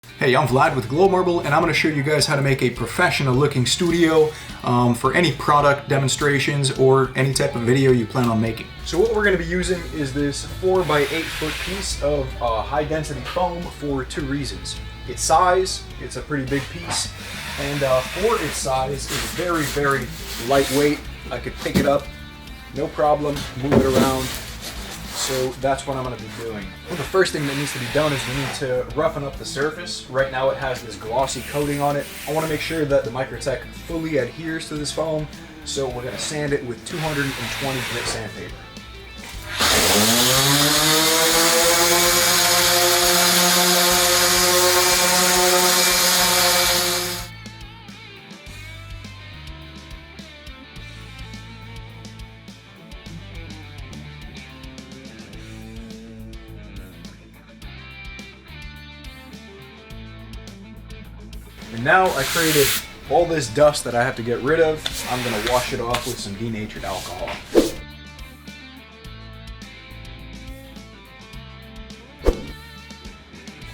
Hey, I'm Vlad with Glow Marble, and I'm going to show you guys how to make a professional looking studio for any product demonstrations or any type of video you plan on making. So what we're going to be using is this 4x8 foot piece of high density foam for two reasons. Its size, it's a pretty big piece, and for its size, it's very, very lightweight. I could pick it up, no problem, move it around. So that's what I'm going to be doing. Well, the first thing that needs to be done is we need to roughen up the surface. Right now it has this glossy coating on it. I want to make sure that the MicroCement fully adheres to this foam, so we're going to sand it with 220 grit sandpaper. And now I created all this dust that I have to get rid of. I'm going to wash it off with some denatured alcohol.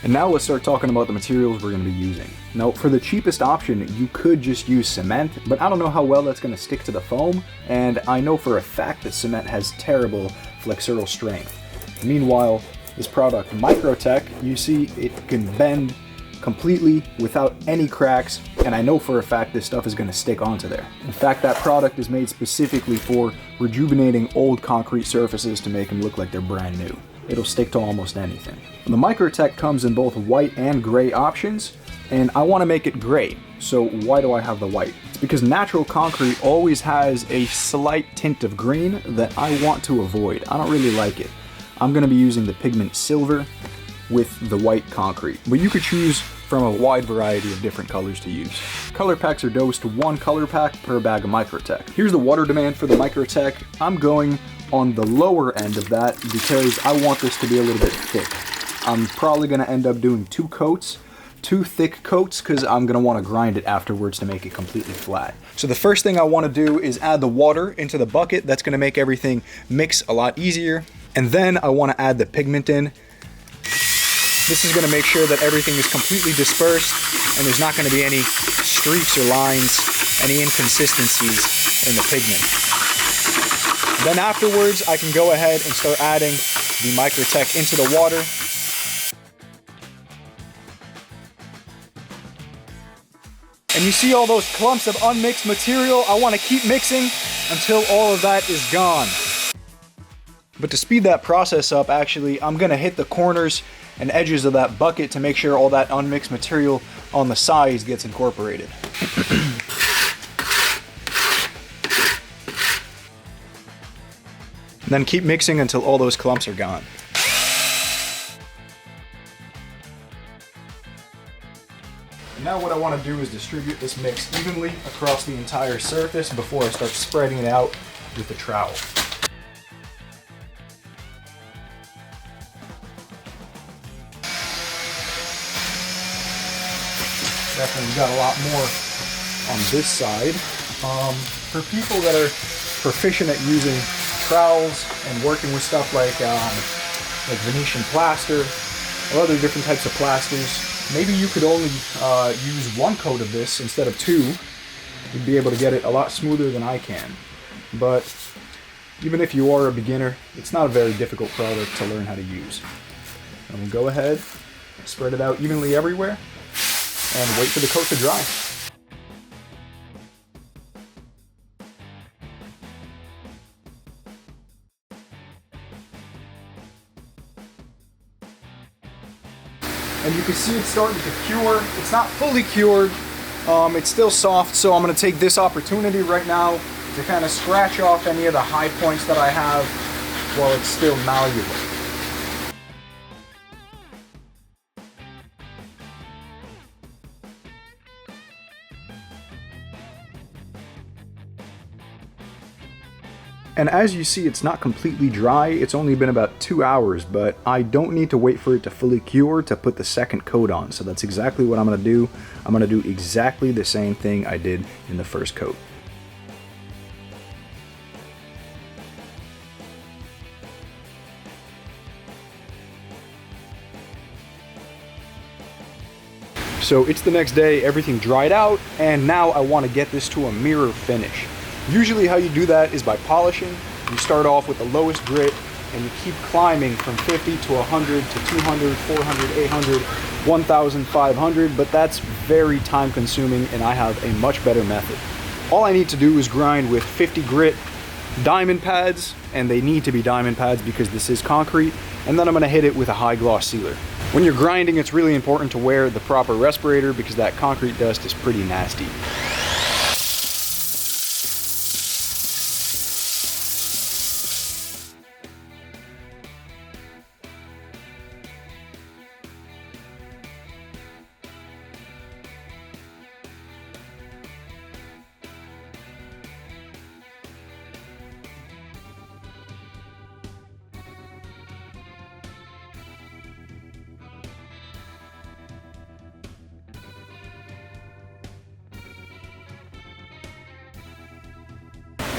And now let's start talking about the materials we're going to be using. Now, for the cheapest option, you could just use cement, but I don't know how well that's going to stick to the foam, and I know for a fact that cement has terrible flexural strength. Meanwhile, this product, MicroCement, you see it can bend completely without any cracks, and I know for a fact this stuff is going to stick onto there. In fact, that product is made specifically for rejuvenating old concrete surfaces to make them look like they're brand new. It'll stick to almost anything. The MicroCement comes in both white and gray options, and I want to make it gray. So why do I have the white? It's because natural concrete always has a slight tint of green that I want to avoid. I don't really like it. I'm going to be using the pigment silver with the white concrete, but you could choose from a wide variety of different colors to use. Color packs are dosed to 1 color pack per bag of MicroCement. Here's the water demand for the MicroCement. I'm going on the lower end of that because I want this to be a little bit thick. I'm probably going to end up doing 2 coats, 2 thick coats, because I'm going to want to grind it afterwards to make it completely flat. So the first thing I want to do is add the water into the bucket. That's going to make everything mix a lot easier. And then I want to add the pigment in. This is going to make sure that everything is completely dispersed and there's not going to be any streaks or lines, any inconsistencies in the pigment. Then afterwards, I can go ahead and start adding the MicroCement into the water. And you see all those clumps of unmixed material? I want to keep mixing until all of that is gone. But to speed that process up, actually, I'm going to hit the corners and edges of that bucket to make sure all that unmixed material on the sides gets incorporated. And then keep mixing until all those clumps are gone. And now what I want to do is distribute this mix evenly across the entire surface before I start spreading it out with the trowel. Definitely got a lot more on this side. For people that are proficient at using trowels and working with stuff like Venetian plaster or other different types of plasters, maybe you could only use 1 coat of this instead of 2. You'd be able to get it a lot smoother than I can. But even if you are a beginner, it's not a very difficult product to learn how to use. And we'll go ahead, spread it out evenly everywhere, and wait for the coat to dry. And you can see it's starting to cure. It's not fully cured. It's still soft, so I'm going to take this opportunity right now to kind of scratch off any of the high points that I have while it's still malleable. And as you see, it's not completely dry. It's only been about 2 hours, but I don't need to wait for it to fully cure to put the second coat on. So that's exactly what I'm going to do. I'm going to do exactly the same thing I did in the first coat. So it's the next day, everything dried out, and now I want to get this to a mirror finish. Usually how you do that is by polishing. You start off with the lowest grit, and you keep climbing from 50 to 100 to 200, 400, 800, 1,500, but that's very time consuming, and I have a much better method. All I need to do is grind with 50 grit diamond pads, and they need to be diamond pads because this is concrete, and then I'm gonna hit it with a high gloss sealer. When you're grinding, it's really important to wear the proper respirator because that concrete dust is pretty nasty.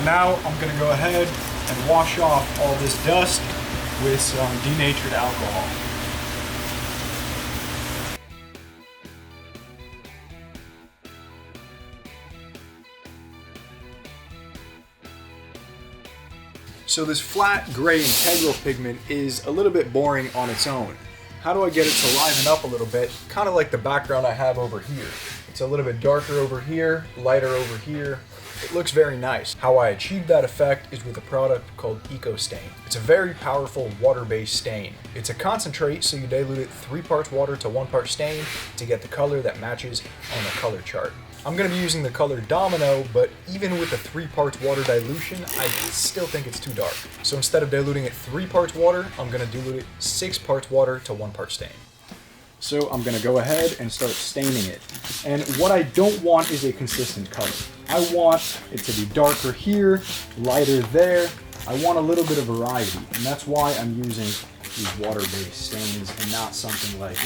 Now I'm going to go ahead and wash off all this dust with some denatured alcohol. So this flat gray integral pigment is a little bit boring on its own. How do I get it to liven up a little bit? Kind of like the background I have over here. It's a little bit darker over here, lighter over here. It looks very nice. How I achieved that effect is with a product called EcoStain. It's a very powerful water-based stain. It's a concentrate, so you dilute it 3 parts water to 1 part stain to get the color that matches on the color chart. I'm going to be using the color Domino, but even with the 3 parts water dilution, I still think it's too dark. So instead of diluting it 3 parts water, I'm going to dilute it 6 parts water to 1 part stain. So I'm going to go ahead and start staining it. And what I don't want is a consistent color. I want it to be darker here, lighter there. I want a little bit of variety, and that's why I'm using these water-based stains and not something like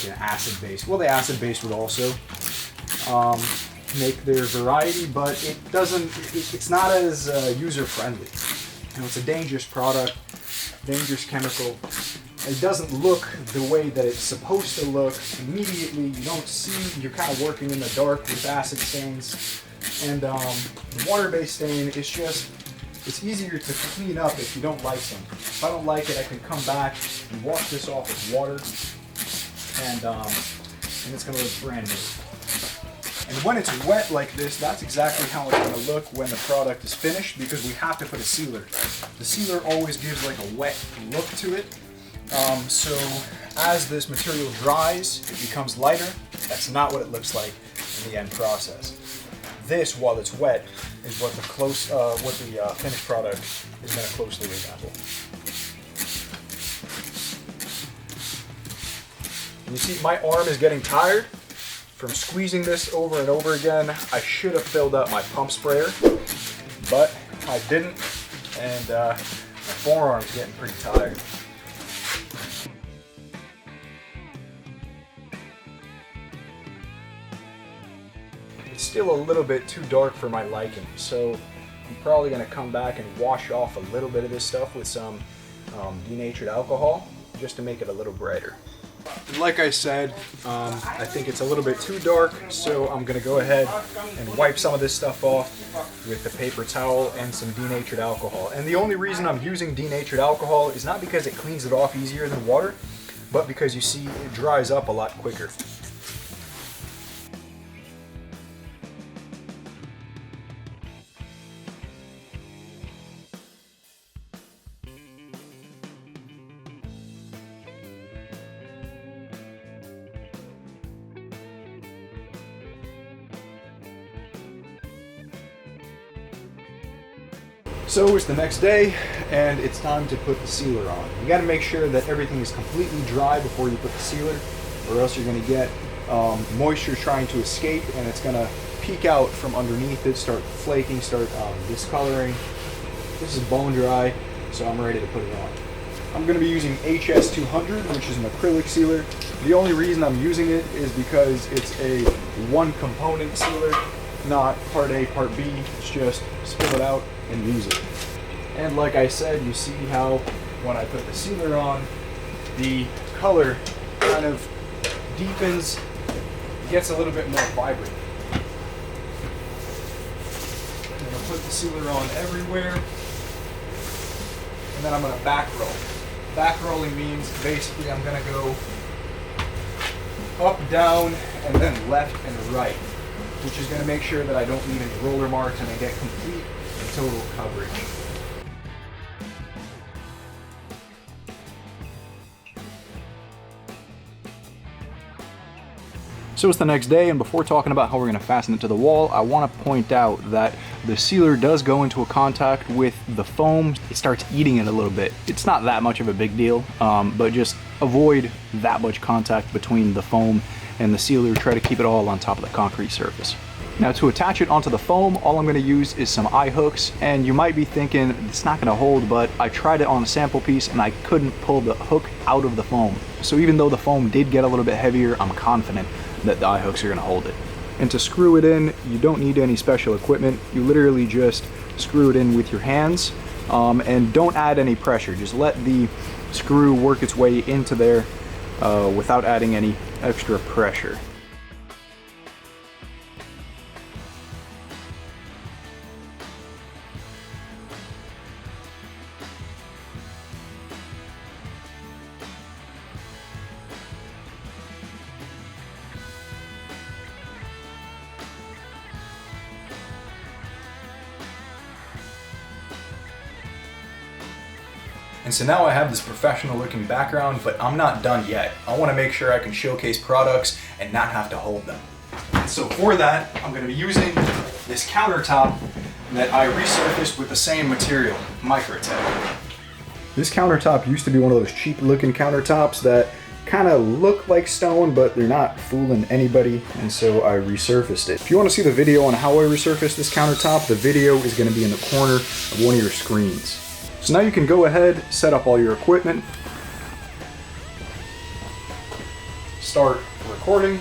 an acid-based. Well, the acid-based would also make their variety, but it's not as user-friendly. You know, it's a dangerous product, dangerous chemical. It doesn't look the way that it's supposed to look. Immediately, you don't see, you're kind of working in the dark with acid stains. And the water-based stain is just, it's easier to clean up if you don't like something. If I don't like it, I can come back and wash this off with water, and it's going to look brand new. And when it's wet like this, that's exactly how it's going to look when the product is finished, because we have to put a sealer. The sealer always gives like a wet look to it. So as this material dries, it becomes lighter. That's not what it looks like in the end process. This, while it's wet, is what the finished product is going to closely resemble. And you see, my arm is getting tired from squeezing this over and over again. I should have filled up my pump sprayer, but I didn't, and my forearm's getting pretty tired. Still a little bit too dark for my liking, so I'm probably going to come back and wash off a little bit of this stuff with some denatured alcohol just to make it a little brighter. And like I said, I think it's a little bit too dark, so I'm going to go ahead and wipe some of this stuff off with a paper towel and some denatured alcohol. And the only reason I'm using denatured alcohol is not because it cleans it off easier than water, but because you see it dries up a lot quicker. So it's the next day, and it's time to put the sealer on. You got to make sure that everything is completely dry before you put the sealer, or else you're going to get moisture trying to escape, and it's going to peek out from underneath it, start flaking, start discoloring. This is bone dry, so I'm ready to put it on. I'm going to be using HS200, which is an acrylic sealer. The only reason I'm using it is because it's a one-component sealer, not part A, part B. It's just spill it out and use it. And like I said, you see how when I put the sealer on, the color kind of deepens, gets a little bit more vibrant. I'm going to put the sealer on everywhere, and then I'm going to back roll. Back rolling means basically I'm going to go up, down, and then left and right, which is going to make sure that I don't leave any roller marks and I get complete and total coverage. So it's the next day, and before talking about how we're going to fasten it to the wall, I want to point out that the sealer does go into a contact with the foam. It starts eating it a little bit. It's not that much of a big deal, but just avoid that much contact between the foam and the sealer. Try to keep it all on top of the concrete surface. Now, to attach it onto the foam, all I'm going to use is some eye hooks, and you might be thinking it's not going to hold, but I tried it on a sample piece and I couldn't pull the hook out of the foam. So even though the foam did get a little bit heavier, I'm confident that the eye hooks are going to hold it. And to screw it in, you don't need any special equipment. You literally just screw it in with your hands, and don't add any pressure. Just let the screw work its way into there without adding any extra pressure. And so now I have this professional looking background, but I'm not done yet. I want to make sure I can showcase products and not have to hold them. So for that, I'm going to be using this countertop that I resurfaced with the same material, MicroCement. This countertop used to be one of those cheap looking countertops that kind of look like stone, but they're not fooling anybody, and so I resurfaced it. If you want to see the video on how I resurfaced this countertop, the video is going to be in the corner of one of your screens. So now you can go ahead, set up all your equipment, start recording,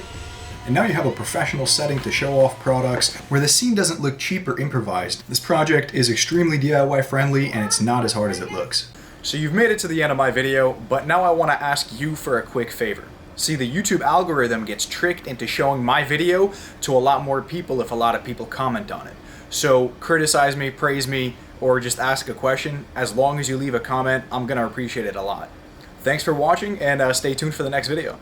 and now you have a professional setting to show off products where the scene doesn't look cheap or improvised. This project is extremely DIY friendly and it's not as hard as it looks. So you've made it to the end of my video, but now I want to ask you for a quick favor. See, the YouTube algorithm gets tricked into showing my video to a lot more people if a lot of people comment on it. So criticize me, praise me, or just ask a question. As long as you leave a comment, I'm gonna appreciate it a lot. Thanks for watching, and stay tuned for the next video.